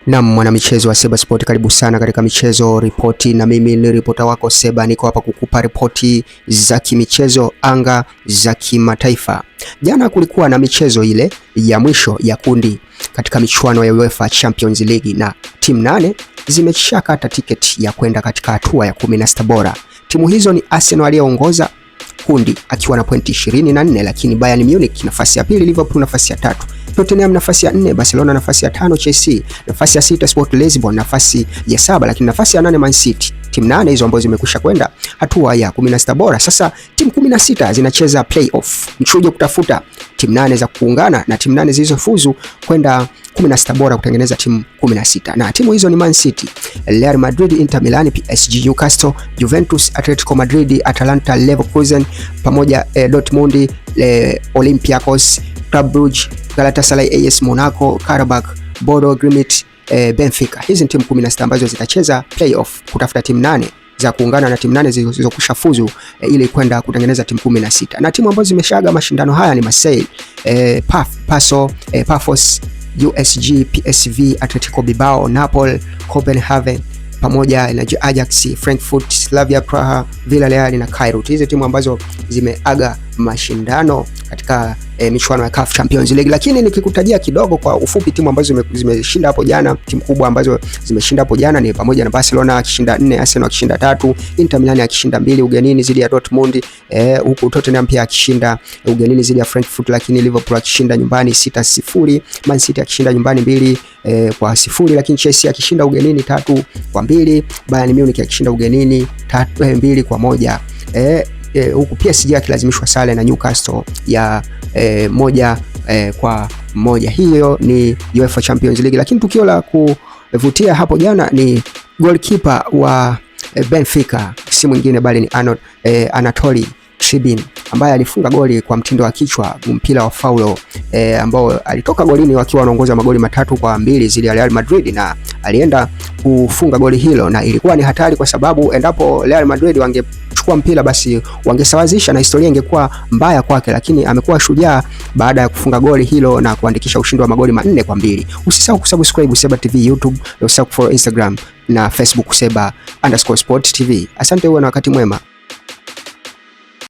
Na mwanamichezo wa Seba Sport, karibu sana katika michezo ripoti, na mimi ni ripota wako Seba, niko hapa kukupa ripoti za kimichezo anga za kimataifa. Jana kulikuwa na michezo ile ya mwisho ya kundi katika michuano ya UEFA Champions League, na timu 8 zimeshakata tiketi ya kwenda katika hatua ya 16 bora. Timu hizo ni Arsenal aliyeongoza kundi akiwa na pointi 24, lakini Bayern Munich nafasi ya pili, Liverpool nafasi ya tatu, Tottenham nafasi ya 4, Barcelona nafasi ya 5, Chelsea nafasi ya 6, Sport Lisbon nafasi ya 7, lakini nafasi ya 8 Man City. Timu 8 hizo ambazo zimekwisha kwenda hatua ya 16 bora. Sasa timu 16 zinacheza playoff, mchujo kutafuta timu 8 za kuungana na timu 8 zilizofuzu kwenda 16 bora kutengeneza timu 16. Na timu hizo ni Man City, Real Madrid, Inter Milan, PSG, Newcastle, Juventus, Atletico Madrid, Atalanta, Leverkusen pamoja Dortmund, Olympiacos, Club Brugge, Galatasaray, AS Monaco, Karabakh, Bodo Glimt, Benfica. Hizi ni timu 16 ambazo zitacheza playoff kutafuta timu 8 za kuungana na timu 8 zilizokushafuzu ili kwenda kutengeneza timu 16. Na timu ambazo zimeshaga mashindano haya ni Marseille, Pafos, USG, PSV, Atletico Bilbao, Napoli, Copenhagen pamoja na Ajax, Frankfurt, Slavia Praha, Villarreal na Cairo. Hizi timu ambazo zimeaga mashindano katika michuano ya CAF Champions League. Lakini nikikutajia kidogo kwa ufupi timu ambazo zimeshinda hapo jana, timu kubwa ambazo zimeshinda hapo jana ni pamoja na Barcelona akishinda 4, Arsenal akishinda 3, Inter Milan akishinda 2 ugenini dhidi ya Dortmund, huku Tottenham pia akishinda ugenini dhidi ya Frankfurt, lakini Liverpool akishinda nyumbani 6-0, Man City akishinda nyumbani 2-0, lakini Chelsea akishinda ugenini 3-2, Bayern Munich akishinda ugenini 2-1, huku PSG akilazimishwa sare na Newcastle ya 1-1. Hiyo ni UEFA Champions League. Lakini tukio la kuvutia hapo jana ni goalkeeper wa Benfica, si mwingine bali ni Anatoly Tribin, ambaye alifunga goli kwa mtindo wa kichwa, mpira wa faulo ambao alitoka golini wakiwa wanaongoza magoli 3-2 zidi ya Real Madrid, na alienda kufunga goli hilo, na ilikuwa ni hatari kwa sababu endapo Real Madrid wangechukua mpira basi wangesawazisha na historia ingekuwa mbaya kwake, lakini amekuwa shujaa baada ya kufunga goli hilo na kuandikisha ushindi wa magoli 4-2. Usisahau kusubscribe Seba TV YouTube, usisahau kufollow Instagram na Facebook Seba_Sport TV. Asante, uwe na wakati mwema.